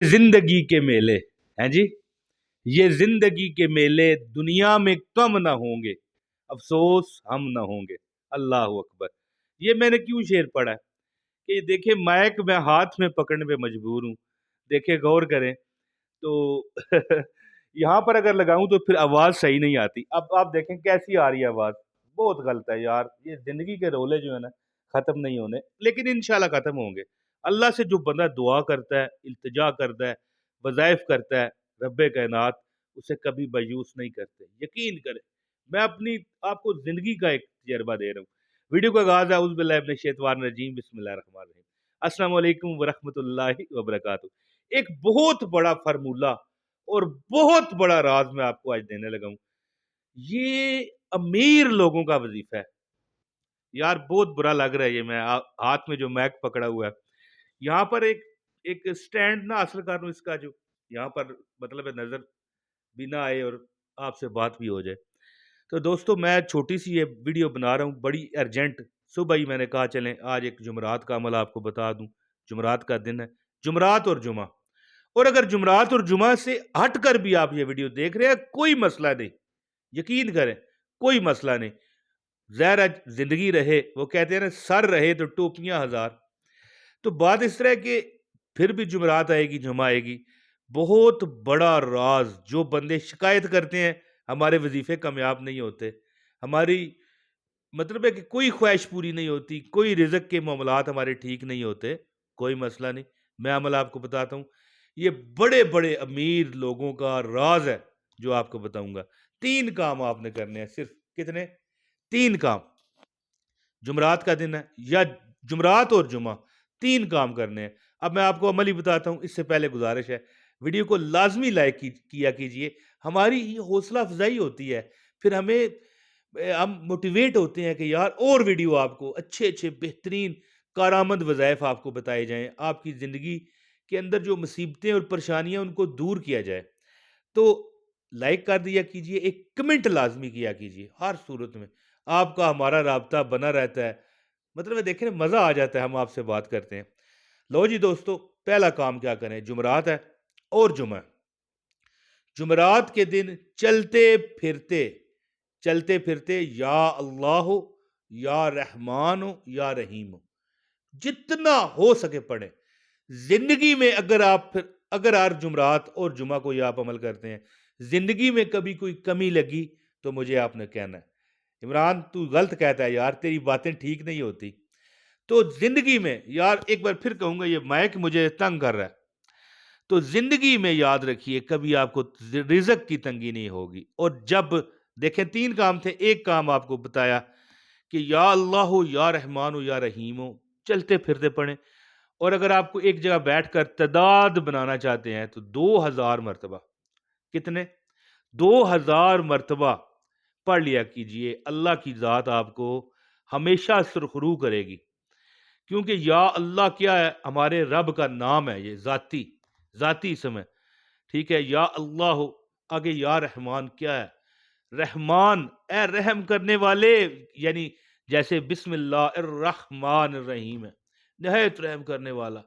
زندگی کے میلے ہیں جی، یہ زندگی کے میلے دنیا میں کم نہ ہوں گے، افسوس ہم نہ ہوں گے۔ اللہ اکبر۔ یہ میں نے کیوں شعر پڑھا ہے کہ دیکھیں مائک میں ہاتھ میں پکڑنے پہ مجبور ہوں، دیکھیں غور کریں تو یہاں پر اگر لگاؤں تو پھر آواز صحیح نہیں آتی۔ اب آپ دیکھیں کیسی آ رہی ہے آواز، بہت غلط ہے یار۔ یہ زندگی کے رولے جو ہے نا ختم نہیں ہونے، لیکن انشاءاللہ ختم ہوں گے۔ اللہ سے جو بندہ دعا کرتا ہے، التجا کرتا ہے، وظائف کرتا ہے، رب کائنات اسے کبھی مایوس نہیں کرتے، یقین کریں۔ میں اپنی آپ کو زندگی کا ایک تجربہ دے رہا ہوں۔ ویڈیو کا آغاز ہے اعوذ باللہ من الشیطان الرجیم، بسم اللہ الرحمن الرحیم۔ السلام علیکم ورحمۃ اللہ وبرکاتہ۔ ایک بہت بڑا فرمولہ اور بہت بڑا راز میں آپ کو آج دینے لگا ہوں۔ یہ امیر لوگوں کا وظیفہ ہے یار، بہت برا لگ رہا ہے۔ یہ میں ہاتھ میں جو میک پکڑا ہوا ہے، یہاں پر ایک سٹینڈ نہ حاصل کر لوں اس کا، جو یہاں پر مطلب ہے نظر بھی نہ آئے اور آپ سے بات بھی ہو جائے۔ تو دوستو میں چھوٹی سی یہ ویڈیو بنا رہا ہوں، بڑی ارجنٹ۔ صبح ہی میں نے کہا چلیں آج ایک جمعرات کا عمل آپ کو بتا دوں۔ جمعرات کا دن ہے، جمعرات اور جمعہ، اور اگر جمعرات اور جمعہ سے ہٹ کر بھی آپ یہ ویڈیو دیکھ رہے ہیں کوئی مسئلہ نہیں، یقین کریں کوئی مسئلہ نہیں۔ ظاہر ہے زندگی رہے، وہ کہتے ہیں نا سر رہے تو ٹوپیاں ہزار۔ تو بات اس طرح کہ پھر بھی جمعرات آئے گی، جمعہ آئے گی۔ بہت بڑا راز، جو بندے شکایت کرتے ہیں ہمارے وظیفے کامیاب نہیں ہوتے، ہماری مطلب ہے کہ کوئی خواہش پوری نہیں ہوتی، کوئی رزق کے معاملات ہمارے ٹھیک نہیں ہوتے، کوئی مسئلہ نہیں، میں عمل آپ کو بتاتا ہوں۔ یہ بڑے بڑے امیر لوگوں کا راز ہے جو آپ کو بتاؤں گا۔ 3 کام آپ نے کرنے ہیں، صرف کتنے؟ 3 کام۔ جمعرات کا دن ہے یا جمعرات اور جمعہ، 3 کام کرنے ہیں۔ اب میں آپ کو عملی بتاتا ہوں، اس سے پہلے گزارش ہے ویڈیو کو لازمی لائک کیا کیجئے، ہماری یہ حوصلہ افزائی ہوتی ہے، پھر ہم موٹیویٹ ہوتے ہیں کہ یار اور ویڈیو آپ کو اچھے اچھے بہترین کارآمد وظائف آپ کو بتائے جائیں، آپ کی زندگی کے اندر جو مصیبتیں اور پریشانیاں ان کو دور کیا جائے۔ تو لائک کر دیا کیجئے، ایک کمنٹ لازمی کیا کیجئے، ہر صورت میں آپ کا ہمارا رابطہ بنا رہتا ہے، مطلب دیکھیں مزہ آ جاتا ہے، ہم آپ سے بات کرتے ہیں۔ لو جی دوستو، پہلا کام کیا کریں؟ جمعرات ہے اور جمعہ، جمعرات کے دن چلتے پھرتے یا اللہ یا رحمان یا رحیم جتنا ہو سکے پڑھیں۔ زندگی میں اگر ہر جمعرات اور جمعہ کو یہ آپ عمل کرتے ہیں، زندگی میں کبھی کوئی کمی لگی تو مجھے آپ نے کہنا ہے عمران تو غلط کہتا ہے یار، تیری باتیں ٹھیک نہیں ہوتی۔ تو زندگی میں یار ایک بار پھر کہوں گا، یہ مائک مجھے تنگ کر رہا ہے، تو زندگی میں یاد رکھیے کبھی آپ کو رزق کی تنگی نہیں ہوگی۔ اور جب دیکھیں 3 کام تھے، ایک کام آپ کو بتایا کہ یا اللہ یا رحمان یا رحیم چلتے پھرتے پڑھیں، اور اگر آپ کو ایک جگہ بیٹھ کر تعداد بنانا چاہتے ہیں تو 2000 مرتبہ، کتنے؟ 2000 مرتبہ پڑھ لیا کیجئے۔ اللہ کی ذات آپ کو ہمیشہ سرخرو کرے گی، کیونکہ یا اللہ کیا ہے؟ ہمارے رب کا نام ہے، یہ ذاتی اسم ہے، ٹھیک ہے؟ یا اللہ آگے یا رحمان کیا ہے؟ رحمان اے رحم کرنے والے، یعنی جیسے بسم اللہ الرحمن الرحیم ہے، نہایت رحم کرنے والا،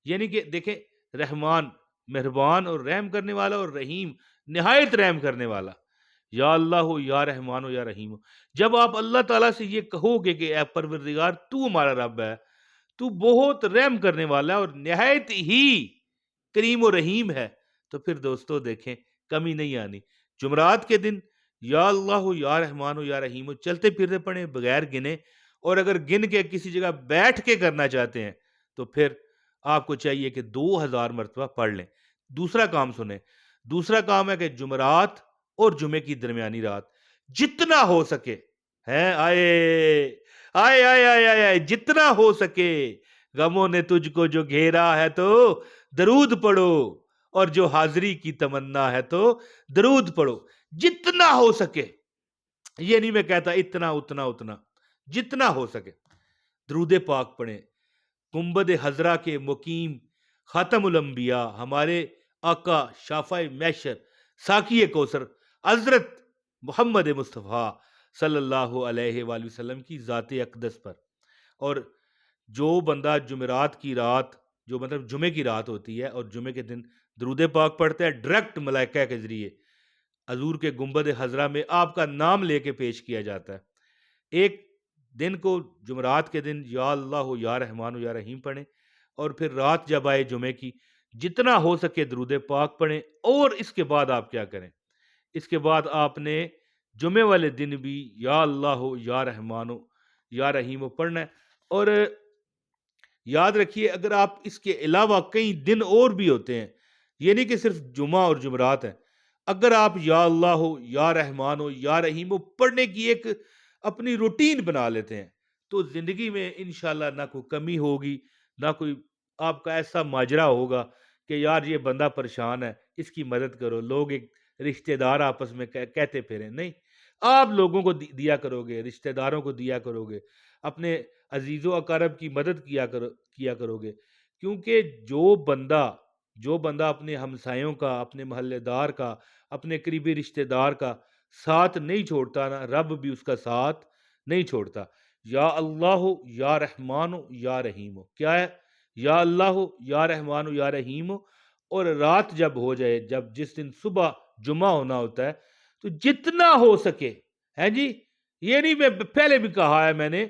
یعنی کہ دیکھیں رحمان مہربان اور رحم کرنے والا، اور رحیم نہایت رحم کرنے والا۔ یا اللہ یا رحمان یا رحیم، جب آپ اللہ تعالیٰ سے یہ کہو گے کہ اے پروردگار تو ہمارا رب ہے، تو بہت رحم کرنے والا ہے اور نہایت ہی کریم و رحیم ہے، تو پھر دوستو دیکھیں کمی نہیں آنی۔ جمعرات کے دن یا اللہ یا رحمان یا رحیم چلتے پھرتے پڑھیں بغیر گنے، اور اگر گن کے کسی جگہ بیٹھ کے کرنا چاہتے ہیں تو پھر آپ کو چاہیے کہ 2000 مرتبہ پڑھ لیں۔ دوسرا کام سنیں، دوسرا کام ہے کہ جمعرات اور جمعے کی درمیانی رات جتنا ہو سکے آئے جتنا ہو سکے، غموں نے تجھ کو جو گھیرا ہے تو درود پڑھو، اور جو حاضری کی تمنا ہے تو درود پڑھو، جتنا ہو سکے۔ یہ نہیں میں کہتا اتنا، جتنا ہو سکے درود پاک پڑھیں۔ گنبد حضرہ کے مقیم خاتم الانبیاء، ہمارے آقا شافع محشر ساقی کوثر حضرت محمد مصطفیٰ صلی اللہ علیہ وآلہ وسلم کی ذات اقدس پر، اور جو بندہ جمعرات کی رات جو مطلب جمعے کی رات ہوتی ہے، اور جمعے کے دن درود پاک پڑھتے ہیں ڈائریکٹ ملائکہ کے ذریعے حضور کے گنبد خضرا میں آپ کا نام لے کے پیش کیا جاتا ہے۔ ایک دن کو جمعرات کے دن یا اللہ یا رحمان یا رحیم پڑھیں، اور پھر رات جب آئے جمعے کی جتنا ہو سکے درود پاک پڑھیں، اور اس کے بعد آپ کیا کریں، اس کے بعد آپ نے جمعے والے دن بھی یا اللہ یا رحمان یا رحیم پڑھنا ہے۔ اور یاد رکھیے اگر آپ اس کے علاوہ کئی دن اور بھی ہوتے ہیں، یہ نہیں کہ صرف جمعہ اور جمعرات ہیں، اگر آپ یا اللہ یا رحمان یا رحیم پڑھنے کی ایک اپنی روٹین بنا لیتے ہیں تو زندگی میں انشاءاللہ نہ کوئی کمی ہوگی، نہ کوئی آپ کا ایسا ماجرا ہوگا کہ یار یہ بندہ پریشان ہے اس کی مدد کرو، لوگ ایک رشتہ دار آپس میں کہتے پھریں، نہیں، آپ لوگوں کو دیا کرو گے، رشتہ داروں کو دیا کرو گے، اپنے عزیز و اقارب کی مدد کیا کرو گے، کیونکہ جو بندہ اپنے ہمسایوں کا، اپنے محلے دار کا، اپنے قریبی رشتہ دار کا ساتھ نہیں چھوڑتا نا، رب بھی اس کا ساتھ نہیں چھوڑتا۔ یا اللہ یا رحمان یا رحیم، کیا ہے؟ یا اللہ یا رحمان یا رحیم، اور رات جب ہو جائے، جس دن صبح جمعہ ہونا ہوتا ہے تو جتنا ہو سکے، ہے جی، یہ نہیں، میں پہلے بھی کہا ہے میں نے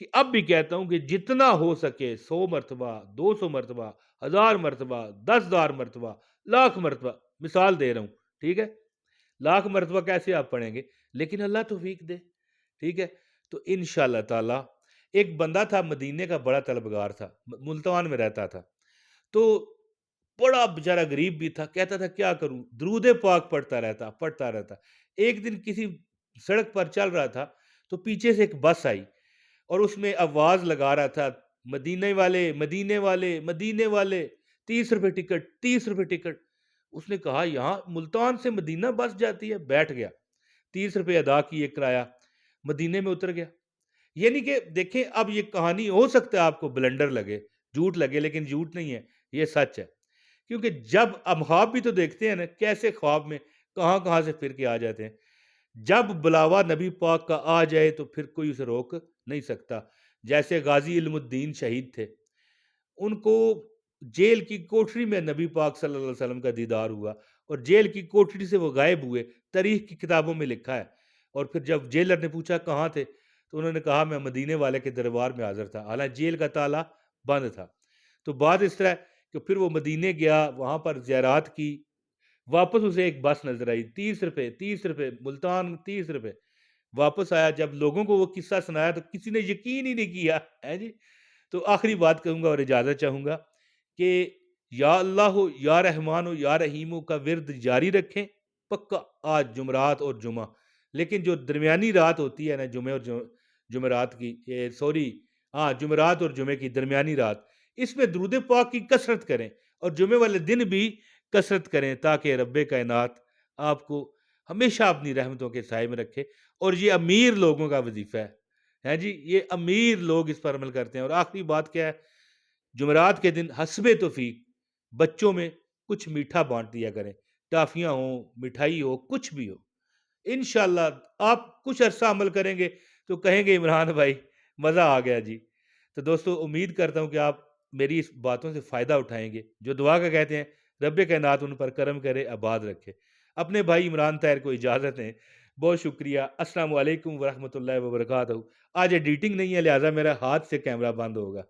کہ اب بھی کہتا ہوں کہ جتنا ہو سکے 100 مرتبہ، 200 مرتبہ، 1000 مرتبہ، 10,000 مرتبہ، لاکھ مرتبہ، مثال دے رہا ہوں، ٹھیک ہے؟ لاکھ مرتبہ کیسے آپ پڑھیں گے، لیکن اللہ توفیق دے، ٹھیک ہے؟ تو انشاءاللہ تعالی ایک بندہ تھا مدینے کا، بڑا طلبگار تھا، ملتان میں رہتا تھا، تو بڑا بیچارہ غریب بھی تھا، کہتا تھا کیا کروں، درود پاک پڑھتا رہتا۔ ایک دن کسی سڑک پر چل رہا تھا تو پیچھے سے ایک بس آئی اور اس میں آواز لگا رہا تھا، مدینے والے، مدینے والے، مدینے والے، 30 روپے ٹکٹ، 30 روپے ٹکٹ۔ اس نے کہا یہاں ملتان سے مدینہ بس جاتی ہے، بیٹھ گیا، 30 روپے ادا کیے کرایہ، مدینے میں اتر گیا۔ یعنی کہ دیکھیں، اب یہ کہانی ہو سکتا ہے آپ کو بلنڈر لگے، جھوٹ لگے، لیکن جھوٹ نہیں ہے، یہ سچ ہے، کیونکہ جب اب خواب بھی تو دیکھتے ہیں نا، کیسے خواب میں کہاں کہاں سے پھر کے آ جاتے ہیں، جب بلاوا نبی پاک کا آ جائے تو پھر کوئی اسے روک نہیں سکتا۔ جیسے غازی علم الدین شہید تھے، ان کو جیل کی کوٹری میں نبی پاک صلی اللہ علیہ وسلم کا دیدار ہوا، اور جیل کی کوٹری سے وہ غائب ہوئے، تاریخ کی کتابوں میں لکھا ہے۔ اور پھر جب جیلر نے پوچھا کہاں تھے تو انہوں نے کہا میں مدینے والے کے دربار میں حاضر تھا، حالانکہ جیل کا تالا بند تھا۔ تو بات اس طرح کہ پھر وہ مدینے گیا، وہاں پر زیارات کی، واپس اسے ایک بس نظر آئی، 30 روپے، 30 روپے، ملتان 30 روپے۔ واپس آیا، جب لوگوں کو وہ قصہ سنایا تو کسی نے یقین ہی نہیں کیا ہے جی۔ تو آخری بات کہوں گا اور اجازت چاہوں گا کہ یا اللہ یا رحمان یا رحیم کا ورد جاری رکھیں، پکا آج جمعرات اور جمعہ، لیکن جو درمیانی رات ہوتی ہے نا، جمعے اور جمعرات کی، جمعرات اور جمعے کی درمیانی رات، اس میں درود پاک کی کثرت کریں، اور جمعے والے دن بھی کثرت کریں، تاکہ رب کائنات آپ کو ہمیشہ اپنی رحمتوں کے سائے میں رکھے۔ اور یہ امیر لوگوں کا وظیفہ ہے جی، یہ امیر لوگ اس پر عمل کرتے ہیں۔ اور آخری بات کیا ہے، جمعرات کے دن حسب توفیق بچوں میں کچھ میٹھا بانٹ دیا کریں، ٹافیاں ہوں، مٹھائی ہو، کچھ بھی ہو۔ انشاءاللہ آپ کچھ عرصہ عمل کریں گے تو کہیں گے عمران بھائی مزہ آ گیا جی۔ تو دوستو، امید کرتا ہوں کہ آپ میری اس باتوں سے فائدہ اٹھائیں گے۔ جو دعا کا کہتے ہیں، رب کائنات ان پر کرم کرے، آباد رکھے۔ اپنے بھائی عمران طاہر کو اجازت ہیں، بہت شکریہ۔ السلام علیکم ورحمۃ اللہ وبرکاتہ۔ آج ایڈیٹنگ نہیں ہے، لہٰذا میرا ہاتھ سے کیمرہ بند ہوگا۔